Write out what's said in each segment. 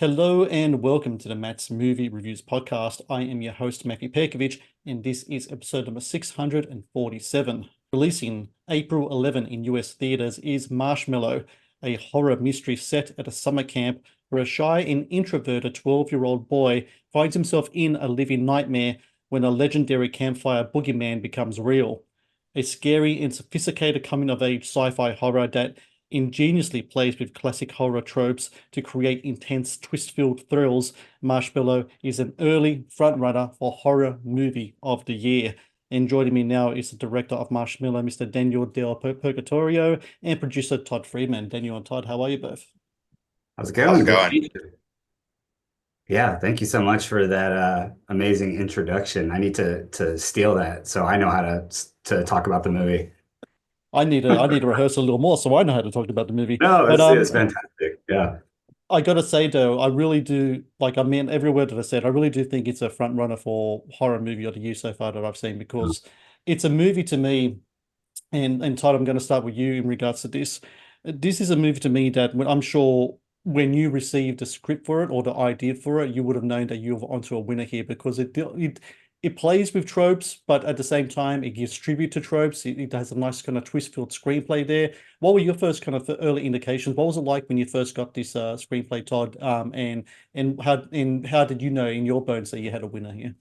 Hello and welcome to the Matt's Movie Reviews podcast. I am your host, Matthew Pejkovic, and this is episode number 647. Releasing April 11 in US theaters is Marshmallow, a horror mystery set at a summer camp where a shy and introverted 12-year-old boy finds himself in a living nightmare when a legendary campfire boogeyman becomes real. A scary and sophisticated coming-of-age sci-fi horror that ingeniously plays with classic horror tropes to create intense twist-filled thrills, Marshmallow is an early frontrunner for Horror Movie of the Year. And joining me now is the director of Marshmallow, Mr. Daniel DelPurgatorio, and producer Todd Friedman. Daniel and Todd, how are you both? How's it How's going? it Good to going? meet you. Yeah, thank you so much for that amazing introduction. I need to steal that so I know how to talk about the movie. I need to rehearse a little more so I know how to talk about the movie. No, But it's fantastic. Yeah. I gotta say though, I really do like I mean every word that I said, I really do think it's a front runner for horror movie of the year so far that I've seen because it's a movie to me, and Todd, I'm gonna start with you in regards to this. This is a movie to me that I'm sure when you received the script for it or the idea for it, you would have known that you were onto a winner here because it plays with tropes, but at the same time, it gives tribute to tropes. It has a nice kind of twist-filled screenplay there. What were your first kind of early indications? What was it like when you first got this screenplay, Todd? And how did you know in your bones that you had a winner here?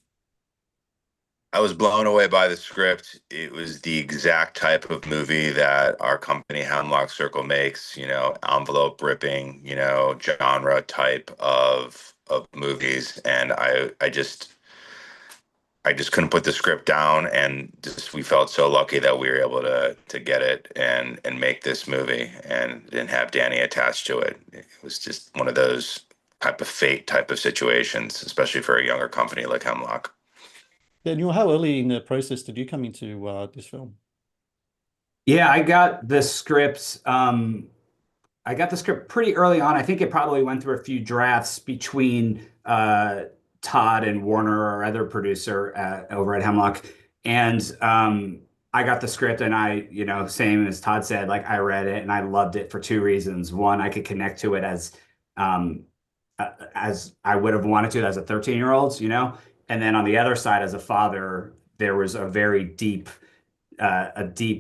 I was blown away by the script. It was the exact type of movie that our company Hemlock Circle makes, envelope ripping, genre type of movies. And I just couldn't put the script down, and just we felt so lucky that we were able to get it and make this movie and didn't have Danny attached to it. It was just one of those type of fate type of situations, especially for a younger company like Hemlock. Daniel, how early in the process did you come into this film? Yeah, I got the script pretty early on. I think it probably went through a few drafts between Todd and Warner, our other producer over at Hemlock. And I got the script and same as Todd said, like I read it and I loved it for two reasons. One, I could connect to it um, as I would have wanted to as a 13-year-old, And then on the other side, as a father, there was a deep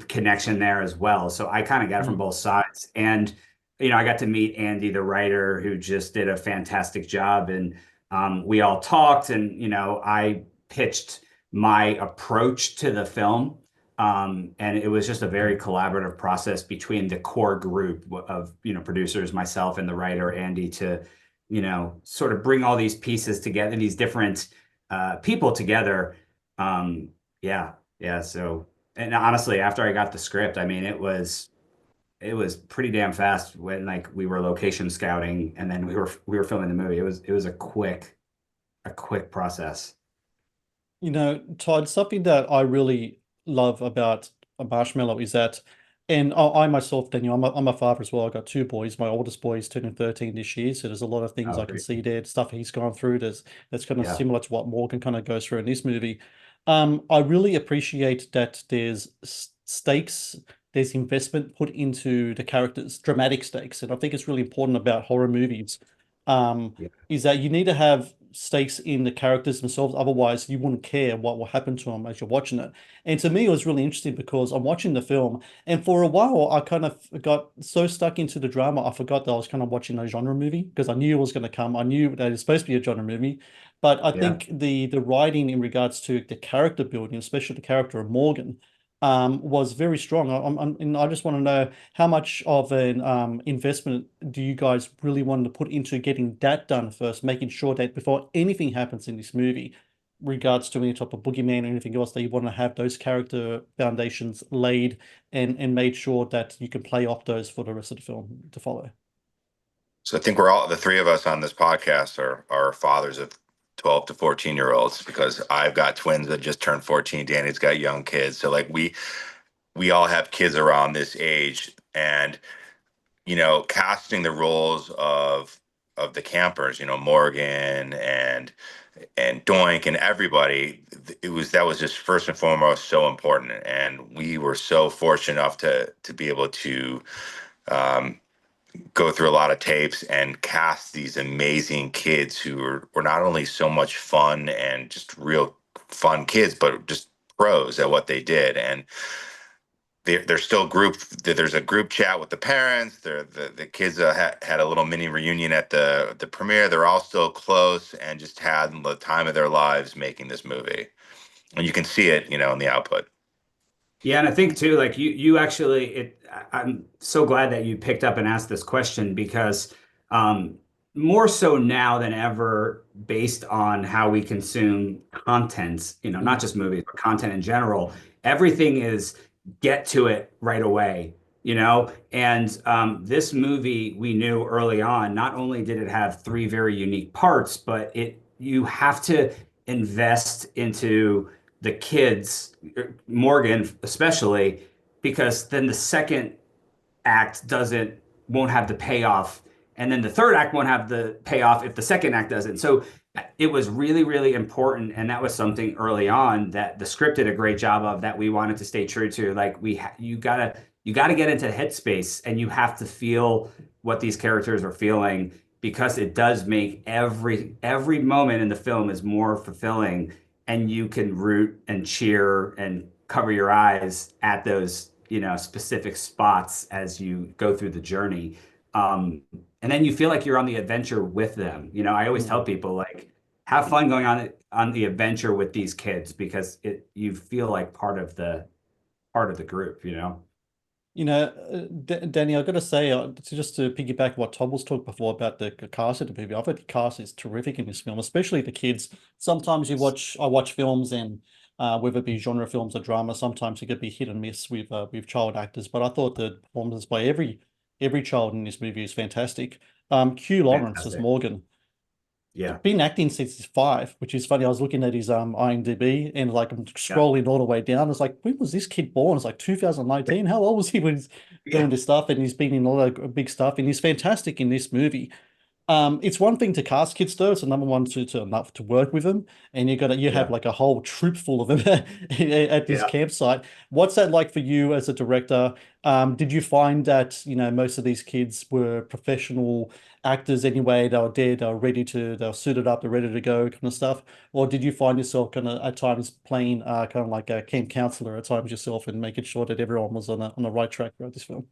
connection there as well. So I kind of got it from Mm. both sides. And, I got to meet Andy, the writer, who just did a fantastic job. And we all talked and, I pitched my approach to the film. And it was just a very collaborative process between the core group of, producers, myself and the writer, Andy, to, sort of bring all these pieces together, these different people together. Yeah, yeah. So, and honestly, after I got the script, I mean, it was pretty damn fast when like we were location scouting and then we were filming the movie. It was a quick process. Todd, something that I really love about a Marshmallow is that, and I myself, Daniel, I'm a father as well. I've got two boys. My oldest boy is turning 13 this year, so there's a lot of things Oh, I can great. see there, stuff he's gone through. That's kind of Yeah. similar to what Morgan kind of goes through in this movie. I really appreciate that there's stakes, there's investment put into the characters, dramatic stakes, and I think it's really important about horror movies. Um, Yeah. is that you need to have stakes in the characters themselves. Otherwise, you wouldn't care what will happen to them as you're watching it. And to me, it was really interesting because I'm watching the film, and for a while, I kind of got so stuck into the drama, I forgot that I was kind of watching a genre movie because I knew it was going to come. I knew that it's supposed to be a genre movie, but I Yeah. think the writing in regards to the character building, especially the character of Morgan, was very strong. And I just want to know how much of an investment do you guys really want to put into getting that done first, making sure that before anything happens in this movie, regards to any type of boogeyman or anything else, that you want to have those character foundations laid and made sure that you can play off those for the rest of the film to follow. So I think we're all the three of us on this podcast are fathers of 12 to 14-year-olds because I've got twins that just turned 14. Danny's got young kids. So like we all have kids around this age, and casting the roles of the campers, Morgan and Doink and everybody, that was just first and foremost so important. And we were so fortunate enough to be able to um go through a lot of tapes and cast these amazing kids who were not only so much fun and just real fun kids, but just pros at what they did. And they're still there's a group chat with the parents. The kids had a little mini reunion at the premiere. They're all still close and just had the time of their lives making this movie. And you can see it, in the output. Yeah, and I think too, like you actually, I'm so glad that you picked up and asked this question because more so now than ever, based on how we consume content, not just movies, but content in general, everything is get to it right away, And this movie, we knew early on, not only did it have three very unique parts, but you have to invest into the kids, Morgan especially, because then the second act won't have the payoff, and then the third act won't have the payoff if the second act doesn't. So it was really, really important, and that was something early on that the script did a great job of that we wanted to stay true to. Like you gotta get into the headspace, and you have to feel what these characters are feeling because it does make every moment in the film is more fulfilling, and you can root and cheer and cover your eyes at those specific spots as you go through the journey. And then you feel like you're on the adventure with them. I always tell people like have fun going on the adventure with these kids because you feel like part of the group. Danny, I've got to say, just to piggyback what Todd was talking before about the cast of the movie, I think the cast is terrific in this film, especially the kids. Sometimes I watch films and whether it be genre films or drama, sometimes it could be hit and miss with child actors. But I thought the performances by every child in this movie is fantastic. Kue Lawrence as Fantastic. Morgan. Yeah. Been acting since he's 5, which is funny. I was looking at his IMDb and like I'm scrolling all the way down. It's like, when was this kid born? It's like 2019. How old was he when he's doing this stuff? And he's been in a lot of big stuff, and he's fantastic in this movie. It's one thing to cast kids though; it's another one to work with them, and you have Yeah. like a whole troop full of them at this Yeah. campsite. What's that like for you as a director? Did you find that most of these kids were professional actors anyway? They were there, they were suited up, they're ready to go, kind of stuff, or did you find yourself kind of at times playing kind of like a camp counselor at times yourself and making sure that everyone was on the right track throughout this film?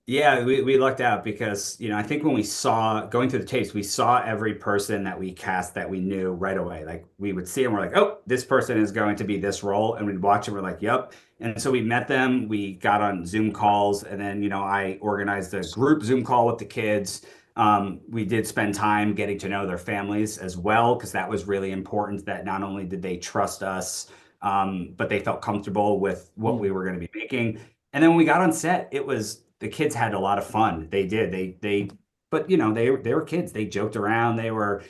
Yeah, we lucked out because, I think when we saw going through the tapes, we saw every person that we cast that we knew right away. Like we would see them, we're like, oh, this person is going to be this role. And we'd watch it, we're like, yep. And so we met them, we got on Zoom calls, and then, I organized a group Zoom call with the kids. We did spend time getting to know their families as well, because that was really important that not only did they trust us, but they felt comfortable with what we were going to be making. And then when we got on set, the kids had a lot of fun. They did. But they were kids. They joked around. They were,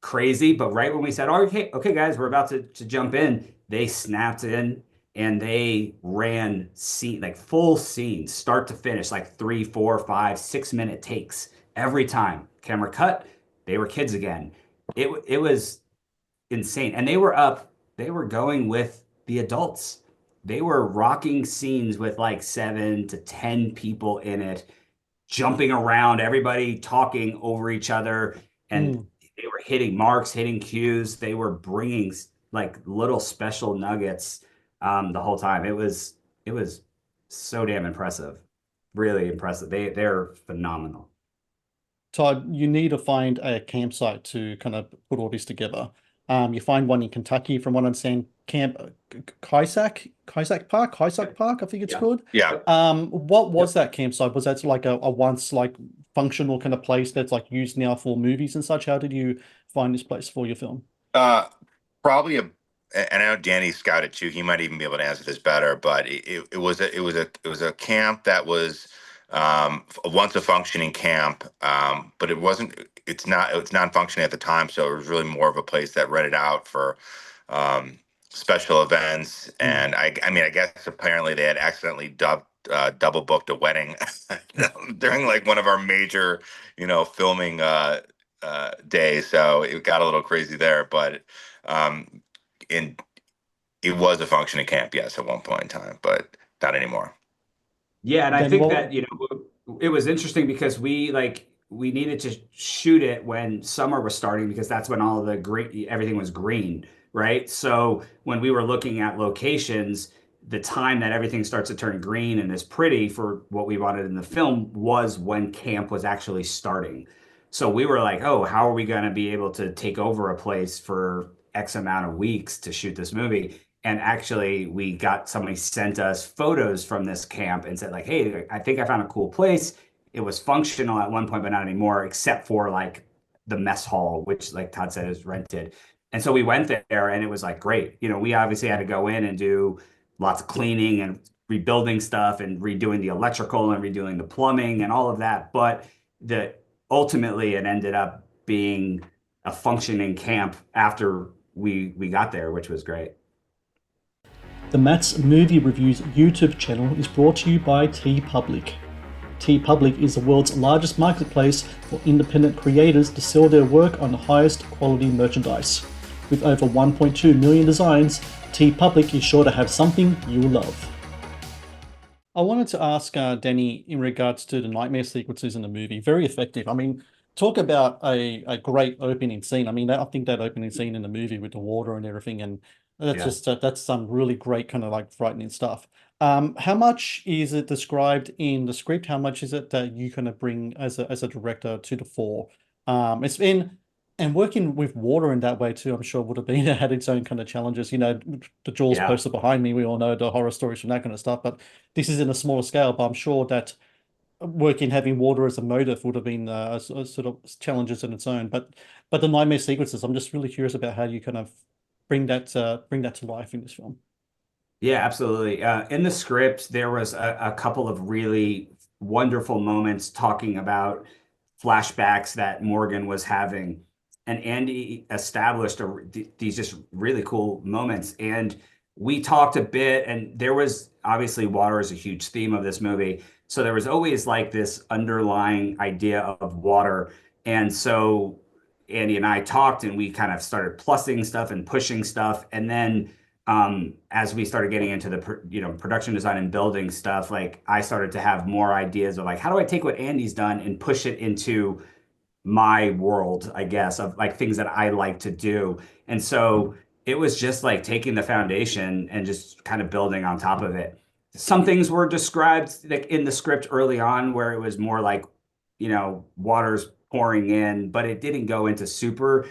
crazy. But right when we said, "Oh, okay, guys, we're about to jump in," they snapped in and they ran like full scenes, start to finish, like 3, 4, 5, 6 minute takes every time. Camera cut. They were kids again. It was insane, and they were going with the adults. They were rocking scenes with like 7 to 10 people in it, jumping around, everybody talking over each other, and they were hitting marks, hitting cues. They were bringing like little special nuggets the whole time. It was so damn impressive, really impressive. They're phenomenal. Todd, you need to find a campsite to kind of put all this together. You find one in Kentucky, from what I'm saying, Camp Kaisak Park, I think it's Yeah. called. Yeah. What was that campsite? Was that like a once like functional kind of place that's like used now for movies and such? How did you find this place for your film? Probably and I know Danny scouted too. He might even be able to answer this better, but it was a camp that was once a functioning camp, but it's not functioning at the time, so it was really more of a place that rented out for special events. And I mean, I guess apparently they had accidentally double booked a wedding during like one of our major, filming days. So it got a little crazy there, but in it was a functioning camp, yes, at one point in time, but not anymore. Yeah, and I Then think what? that, it was interesting because we needed to shoot it when summer was starting because that's when all the green everything was green, right? So when we were looking at locations, the time that everything starts to turn green and is pretty for what we wanted in the film was when camp was actually starting. So we were like, oh, how are we going to be able to take over a place for X amount of weeks to shoot this movie? And actually, we got somebody sent us photos from this camp and said, like, hey, I think I found a cool place. It was functional at one point, but not anymore, except for like the mess hall, which, like Todd said, is rented. And so we went there and it was like great. You know, we obviously had to go in and do lots of cleaning and rebuilding stuff and redoing the electrical and redoing the plumbing and all of that. But the ultimately it ended up being a functioning camp after we got there, which was great. The Matt's Movie Reviews YouTube channel is brought to you by TeePublic. TeePublic is the world's largest marketplace for independent creators to sell their work on the highest quality merchandise. With over 1.2 million designs, TeePublic is sure to have something you love. I wanted to ask Danny in regards to the nightmare sequences in the movie. Very effective. I mean, talk about a great opening scene. I mean, I think that opening scene in the movie with the water and everything, and that's that's some really great kind of like frightening stuff. How much is it described in the script? How much is it that you kind of bring as a director to the fore? It's been and working with water in that way too, I'm sure would have been had its own kind of challenges. You know, the Jaws poster behind me, we all know the horror stories from that kind of stuff, but this is in a smaller scale. But I'm sure that working having water as a motive would have been a sort of challenges in its own. But the nightmare sequences, I'm just really curious about how you kind of bring that to life in this film. Yeah, absolutely. In the script, there was a couple of really wonderful moments talking about flashbacks that Morgan was having. And Andy established these just really cool moments. And we talked a bit, and there was obviously water is a huge theme of this movie. So there was always like this underlying idea of water. And so Andy and I talked, and we kind of started plussing stuff and pushing stuff. And then as we started getting into the production design and building stuff, like I started to have more ideas of like, how do I take what Andy's done and push it into my world, I guess, of like things that I like to do. And so it was just like taking the foundation and just kind of building on top of it. Some things were described like in the script early on where it was more like, water's pouring in, but it didn't go into super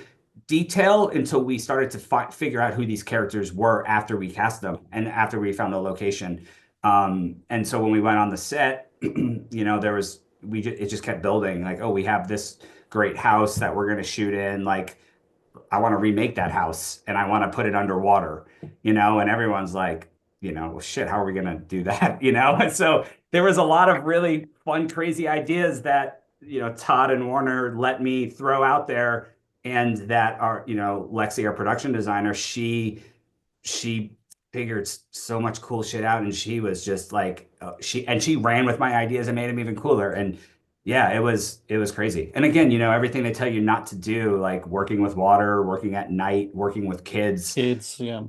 detail until we started to figure out who these characters were after we cast them and after we found the location. And so when we went on the set, it just kept building like, oh, we have this great house that we're going to shoot in. Like, I want to remake that house and I want to put it underwater, and everyone's like, well, shit, how are we going to do that? And so there was a lot of really fun, crazy ideas that, Todd and Warner let me throw out there. And that our, Lexi, our production designer, she figured so much cool shit out, and she was just like she ran with my ideas and made them even cooler. And yeah, it was crazy. And again, everything they tell you not to do, like working with water, working at night, working with kids. Yeah.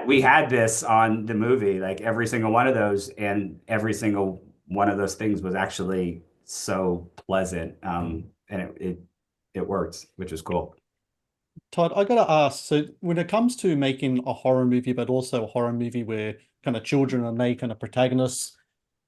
We had this on the movie, like every single one of those, and every single one of those things was actually so pleasant. And it works, which is cool. Todd, I gotta ask, so when it comes to making a horror movie, but also a horror movie where kind of children are made kind of protagonists,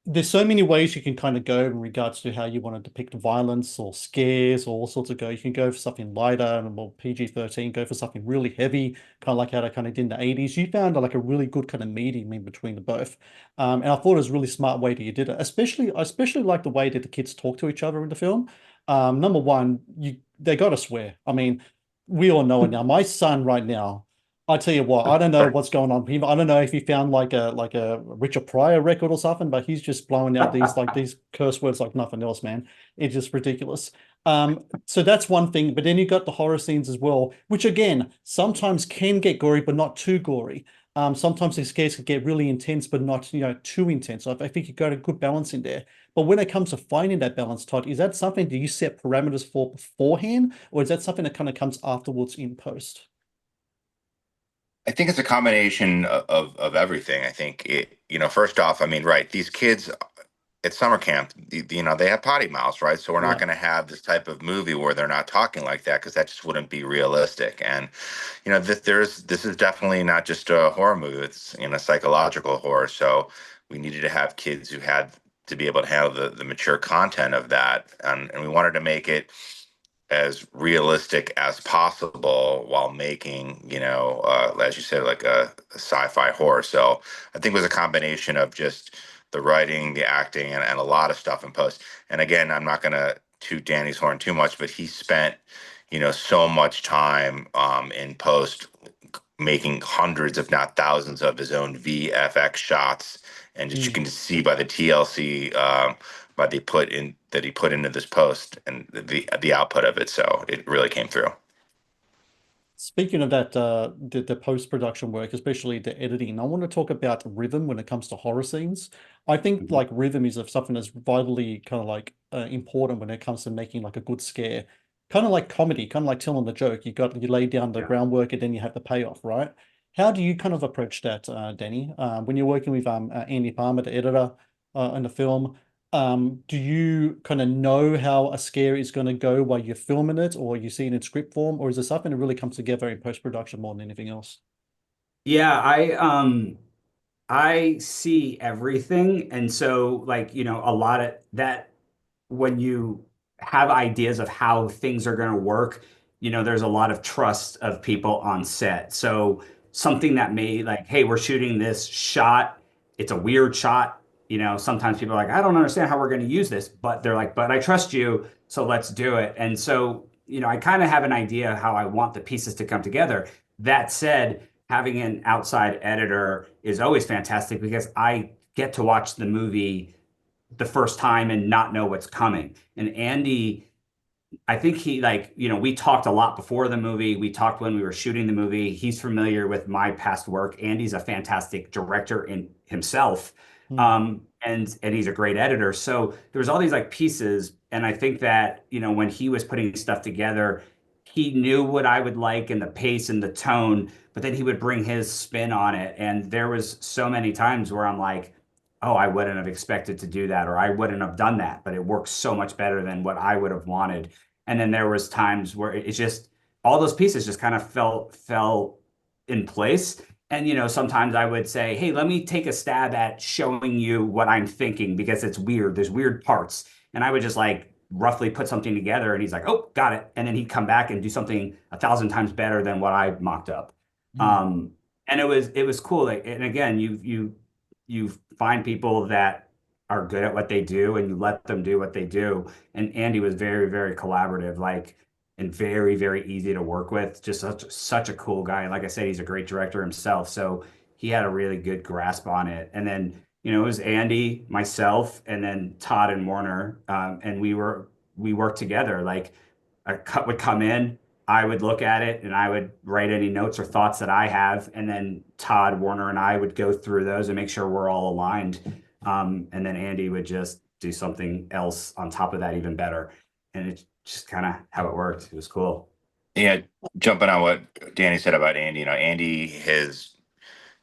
there's so many ways you can kind of go in regards to how you want to depict violence or scares or all sorts of go. You can go for something lighter and more PG-13, go for something really heavy, kind of like how they kind of did in the 80s. You found like a really good kind of medium in between the both. And I thought it was a really smart way that you did it. I especially like the way that the kids talk to each other in the film. Number one, they got to swear. I mean, we all know it now. My son right now, I tell you what, I don't know what's going on. I don't know if he found like a Richard Pryor record or something, but he's just blowing out these curse words like nothing else, man. It's just ridiculous. So that's one thing. But then you got the horror scenes as well, which again sometimes can get gory, but not too gory. Sometimes the scares can get really intense, but not too intense. So I think you got a good balance in there. But when it comes to finding that balance, Todd, is that something do you set parameters for beforehand, or is that something that kind of comes afterwards in post? I think it's a combination of everything. I think first off, I mean, right, these kids, at summer camp, they have potty mouths, right? So we're not Yeah. going to have this type of movie where they're not talking like that because that just wouldn't be realistic. And this is definitely not just a horror movie; it's psychological horror. So we needed to have kids who had to be able to handle the mature content of that, and we wanted to make it as realistic as possible while making, as you said, like a sci-fi horror. So I think it was a combination of just the writing, the acting, and a lot of stuff in post. And again, I'm not going to toot Danny's horn too much, but he spent, so much time in post making hundreds, if not thousands, of his own VFX shots, and just you can see by the TLC by that he put into this post and the output of it. So it really came through. Speaking of that, the post-production work, especially the editing, I want to talk about rhythm when it comes to horror scenes. I think like rhythm is something that's vitally kind of like important when it comes to making like a good scare. Kind of like comedy, kind of like telling the joke. You lay down the groundwork and then you have the payoff, right? How do you kind of approach that, Danny? When you're working with Andy Palmer, the editor in the film, do you kind of know how a scare is going to go while you're filming it, or you see it in script form, or is it something that really comes together in post-production more than anything else? Yeah, I see everything. And so like, a lot of that when you have ideas of how things are going to work, there's a lot of trust of people on set. So something that may like, hey, we're shooting this shot. It's a weird shot. Sometimes people are like, I don't understand how we're going to use this, but they're like, but I trust you, so let's do it. And so, I kind of have an idea how I want the pieces to come together. That said, having an outside editor is always fantastic because I get to watch the movie the first time and not know what's coming. And Andy, I think he like, we talked a lot before the movie. We talked when we were shooting the movie. He's familiar with my past work. Andy's a fantastic director in himself. Hmm. And he's a great editor. So there was all these like pieces. And I think that, when he was putting stuff together, he knew what I would like and the pace and the tone, but then he would bring his spin on it. And there was so many times where I'm like, oh, I wouldn't have expected to do that, or I wouldn't have done that, but it works so much better than what I would have wanted. And then there was times where it's just all those pieces just kind of fell in place. And sometimes I would say, hey, let me take a stab at showing you what I'm thinking because it's weird. There's weird parts. And I would just like roughly put something together and he's like, oh, got it. And then he'd come back and do something 1,000 times better than what I mocked up. Um, and it was cool. Like, and again, you find people that are good at what they do and you let them do what they do. And Andy was very, very collaborative, like, and very, very easy to work with. Just such a cool guy. And like I said, he's a great director himself. So he had a really good grasp on it. And then, it was Andy, myself, and then Todd and Warner. And we worked together. Like a cut would come in, I would look at it and I would write any notes or thoughts that I have. And then Todd, Warner, and I would go through those and make sure we're all aligned. And then Andy would just do something else on top of that, even better. And it's just kind of how it worked. It was cool. Yeah, jumping on what Danny said about Andy, Andy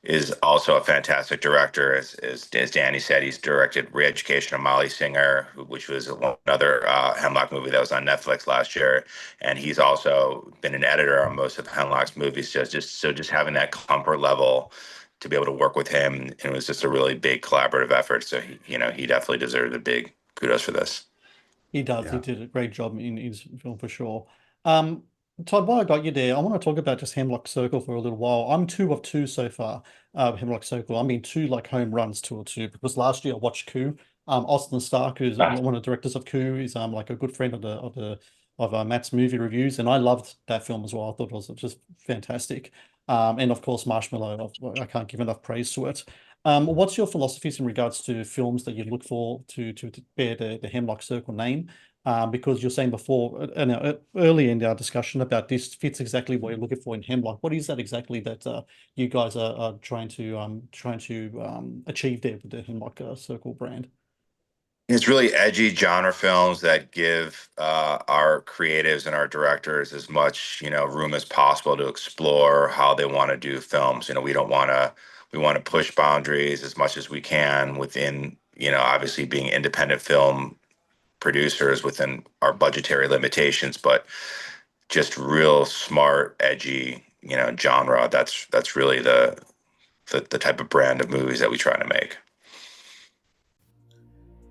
is also a fantastic director. As Danny said, he's directed Re-Education of Molly Singer, which was another Hemlock movie that was on Netflix last year. And he's also been an editor on most of Hemlock's movies. Just having that comfort level to be able to work with him, it was just a really big collaborative effort. So he definitely deserved a big kudos for this. He does. He Yeah. did a great job in his film for sure. Um, Todd, while I got you there, I want to talk about just Hemlock Circle for a little while. I'm 2 of 2 so far. Hemlock Circle. I mean, 2 like home runs, 2 of 2. Because last year I watched Kue. Austin Stark, who's one of the directors of Kue, is like a good friend of Matt's movie reviews, and I loved that film as well. I thought it was just fantastic. And of course, Marshmallow. I can't give enough praise to it. What's your philosophies in regards to films that you look for to bear the Hemlock Circle name? Because you're saying before, early in our discussion about this fits exactly what you're looking for in Hemlock. What is that exactly that you guys are trying to achieve there with the Hemlock Circle brand? It's really edgy genre films that give our creatives and our directors as much, room as possible to explore how they want to do films. We don't want to, we want to push boundaries as much as we can within, obviously being independent film producers within our budgetary limitations, but just real smart, edgy, genre. That's really the type of brand of movies that we try to make.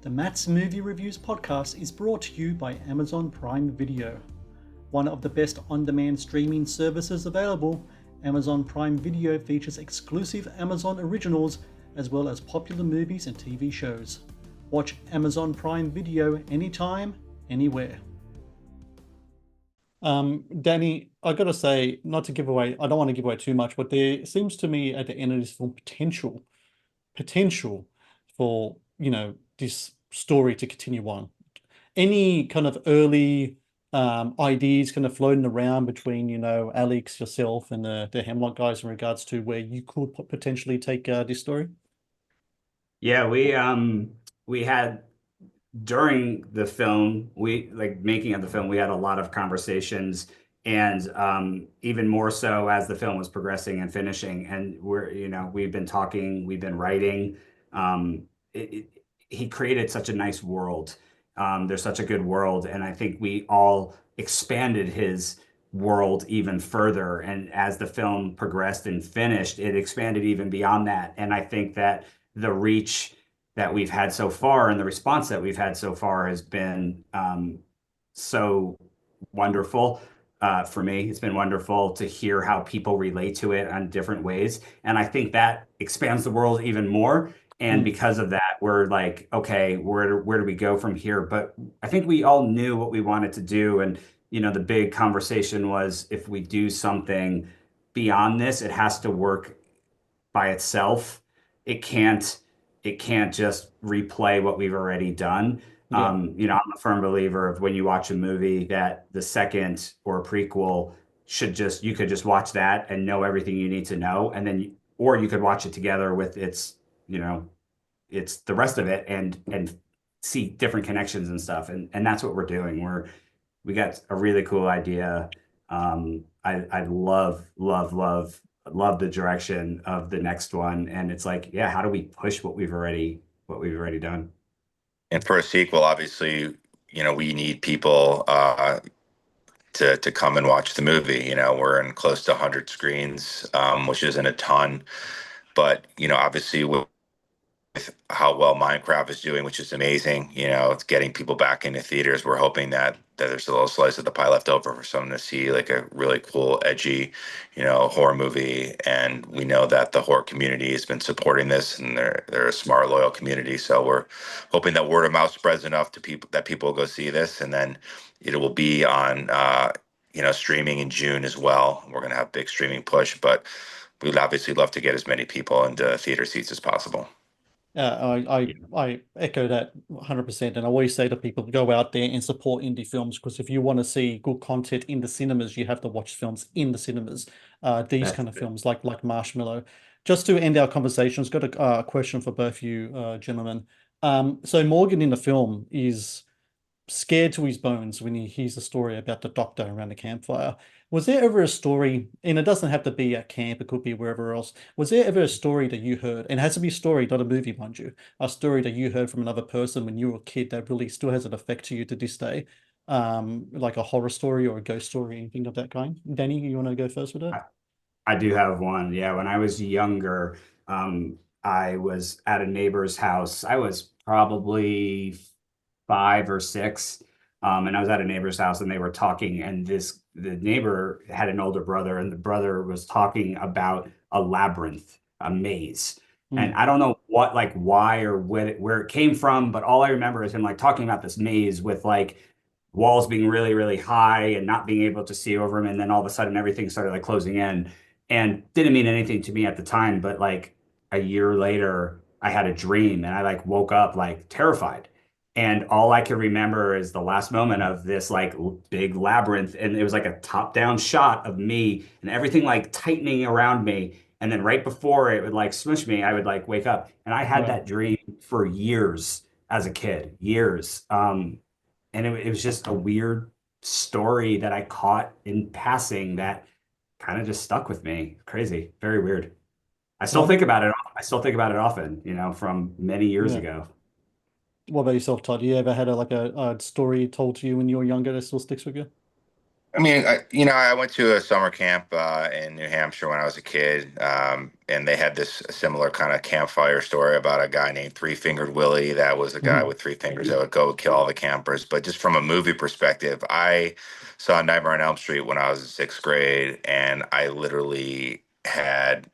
The Matt's Movie Reviews podcast is brought to you by Amazon Prime Video. One of the best on-demand streaming services available, Amazon Prime Video features exclusive Amazon originals as well as popular movies and TV shows. Watch Amazon Prime Video anytime, anywhere. Danny, I gotta say, not to give away, I don't want to give away too much, but there seems to me at the end of this film potential for, this story to continue on. Any kind of early ideas kind of floating around between, Alex, yourself, and the Hemlock guys in regards to where you could potentially take this story? Yeah, we had during the film, making of the film, we had a lot of conversations, and even more so as the film was progressing and finishing. And we've been talking, we've been writing. He created such a nice world. There's such a good world, and I think we all expanded his world even further. And as the film progressed and finished, it expanded even beyond that. And I think that the reach that we've had so far and the response that we've had so far has been so wonderful. For me, it's been wonderful to hear how people relate to it on different ways. And I think that expands the world even more. And because of that, we're like, okay, where do we go from here? But I think we all knew what we wanted to do. And, the big conversation was, if we do something beyond this, it has to work by itself. It can't just replay what we've already done. Yeah. I'm a firm believer of when you watch a movie that the second or a prequel you could just watch that and know everything you need to know. And then, or you could watch it together with it's the rest of it and see different connections and stuff. And that's what we're doing. We got a really cool idea. I love the direction of the next one. And it's like, yeah, how do we push what we've already done? And for a sequel, obviously, we need people to come and watch the movie. We're in close to 100 screens, which isn't a ton, but obviously with how well Minecraft is doing, which is amazing. It's getting people back into theaters. We're hoping that there's a little slice of the pie left over for someone to see, like a really cool, edgy, horror movie. And we know that the horror community has been supporting this, and they're a smart, loyal community. So we're hoping that word of mouth spreads enough to people that people will go see this, and then it will be on, streaming in June as well. We're going to have a big streaming push, but we'd obviously love to get as many people into theater seats as possible. I echo that 100%, and I always say to people, go out there and support indie films, because if you want to see good content in the cinemas, you have to watch films in the cinemas. These kind of films like Marshmallow. Just to end our conversations, got a question for both you gentlemen. So Morgan in the film is scared to his bones when he hears a story about the doctor around the campfire. Was there ever a story, and it doesn't have to be at camp, it could be wherever else, was there ever a story that you heard, and it has to be a story, not a movie, mind you, a story that you heard from another person when you were a kid that really still has an effect to you to this day? Like a horror story or a ghost story, anything of that kind? Danny, you want to go first with that? I do have one. Yeah, when I was younger, I was at a neighbor's house. I was probably 5 or 6. And I was at a neighbor's house, and they were talking, and the neighbor had an older brother, and the brother was talking about a labyrinth, a maze. And I don't know why or where it came from, but all I remember is him talking about this maze with walls being really, really high and not being able to see over him. And then all of a sudden everything started closing in, and didn't mean anything to me at the time. But a year later, I had a dream, and I woke up terrified. And all I can remember is the last moment of this big labyrinth. And it was a top down shot of me and everything tightening around me. And then right before it would smush me, I would wake up. And I had that dream for years as a kid, years. And it was just a weird story that I caught in passing that kind of just stuck with me. Crazy, very weird. I still think about it. I still think about it often, from many years ago. What about yourself, Todd? You ever had a story told to you when you were younger that still sticks with you? I mean, I went to a summer camp in New Hampshire when I was a kid, and they had this similar kind of campfire story about a guy named Three Fingered Willie. That was a guy Mhm. with three fingers that would go kill all the campers. But just from a movie perspective, I saw Nightmare on Elm Street when I was in sixth grade, and I literally had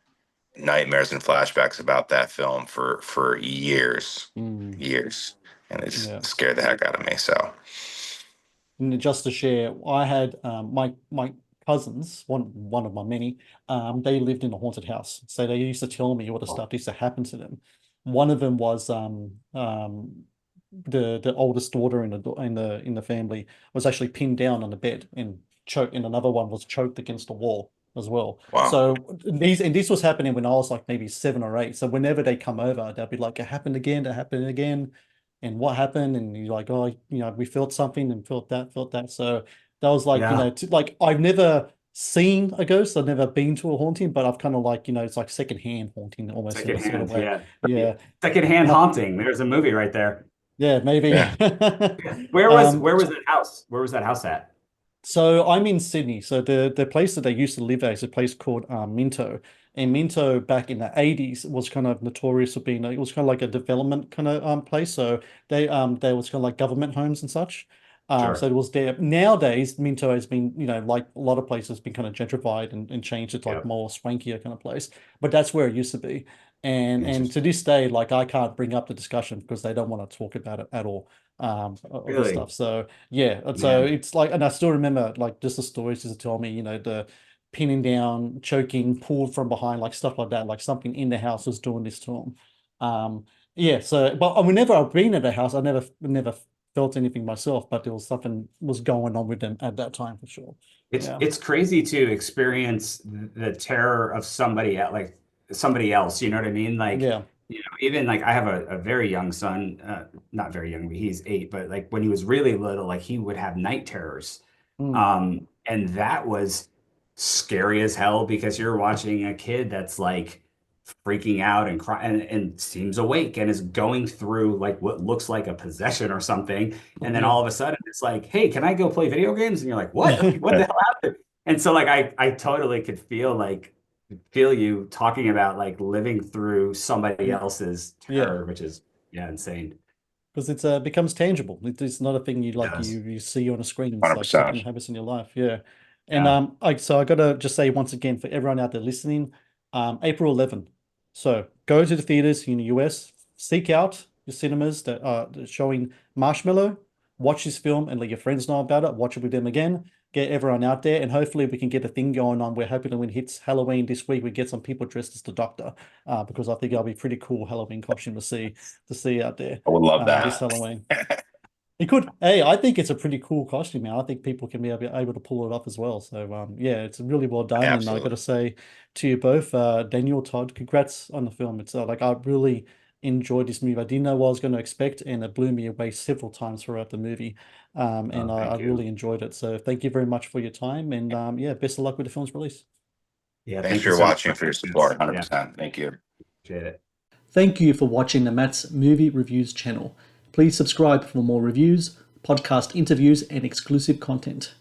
nightmares and flashbacks about that film for years, Mm, years, and it just yeah. scared the heck out of me. So, And just to share, I had my cousins, one of my many, they lived in a haunted house. So they used to tell me what the stuff used to happen to them. One of them was the oldest daughter in the family was actually pinned down on the bed and choked, and another one was choked against the wall as well. wow. So this was happening when I was like maybe 7 or 8. So whenever they come over, they'll be like, "It happened again, it happened again." And what happened? And you're like, "Oh, we felt something and felt that, felt that." So that was like, Yeah. like I've never seen a ghost, I've never been to a haunting, but I've kind of like, it's like secondhand haunting almost in a sort of Secondhand, way. yeah. Yeah. Secondhand Uh, haunting. There's a movie right there. yeah, maybe. Yeah. Where was Um, where was that house? Where was that house at? so I'm in Sydney. So the place that they used to live at is a place called Minto. And Minto back in the 80s was kind of notorious for being it was kind of like a development kind of place. So there was kind of like government homes and such. So Sure. it was there. Nowadays, Minto has been, like a lot of places, been kind of gentrified and changed to like Yep. more swankier kind of place. But that's where it used to be. And to Interesting. this day, like I can't bring up the discussion because they don't want to talk about it at all. Of this Really? stuff. So yeah, and so Man. it's like, and I still remember like just the stories to tell me, the pinning down, choking, pulled from behind, like stuff like that, like something in the house was doing this to them. Yeah. So, but whenever I've been at a house, I never felt anything myself, but there was something was going on with them at that time for sure. It's Yeah. it's crazy to experience the terror of like somebody else, you know what I mean? Like, Yeah. even like I have a very young son, not very young, but he's 8, but like when he was really little, like he would have night terrors. Mm, And that was scary as hell because you're watching a kid that's like freaking out and crying and seems awake and is going through like what looks like a possession or something. And then yeah. all of a sudden it's like, hey, can I go play video games? And you're like, what? What the hell happened? And so like I totally could feel you talking about like living through somebody else's Yeah. terror, which is yeah, insane. Because it's becomes tangible. It's not a thing you It like does. you see on a screen. It's like something 100%. that happens in your life. Yeah. And Yeah. so I gotta just say once again for everyone out there listening, April 11. So go to the theaters in the US, seek out the cinemas that are showing Marshmallow, watch this film and let your friends know about it, watch it with them again, get everyone out there, and hopefully we can get a thing going on. We're hoping that when it hits Halloween this week, we get some people dressed as the Doctor, because I think that'll be pretty cool Halloween costume to see out there I would love this that. Halloween. It could. Hey, I think it's a pretty cool costume, man. I think people can be able to pull it off as well. So, yeah, it's really well done. And I got to Absolutely. say to you both, Daniel, Todd, congrats on the film. It's like I really enjoyed this movie. I didn't know what I was going to expect, and it blew me away several times throughout the movie. And Oh, I thank you. really enjoyed it. So, thank you very much for your time. And yeah, best of luck with the film's release. Yeah, Thanks thank for you your so much watching, for for your having us. support. Yeah, 100%. Thank you. appreciate it. Thank you for watching the Matt's Movie Reviews channel. Please subscribe for more reviews, podcast interviews, and exclusive content.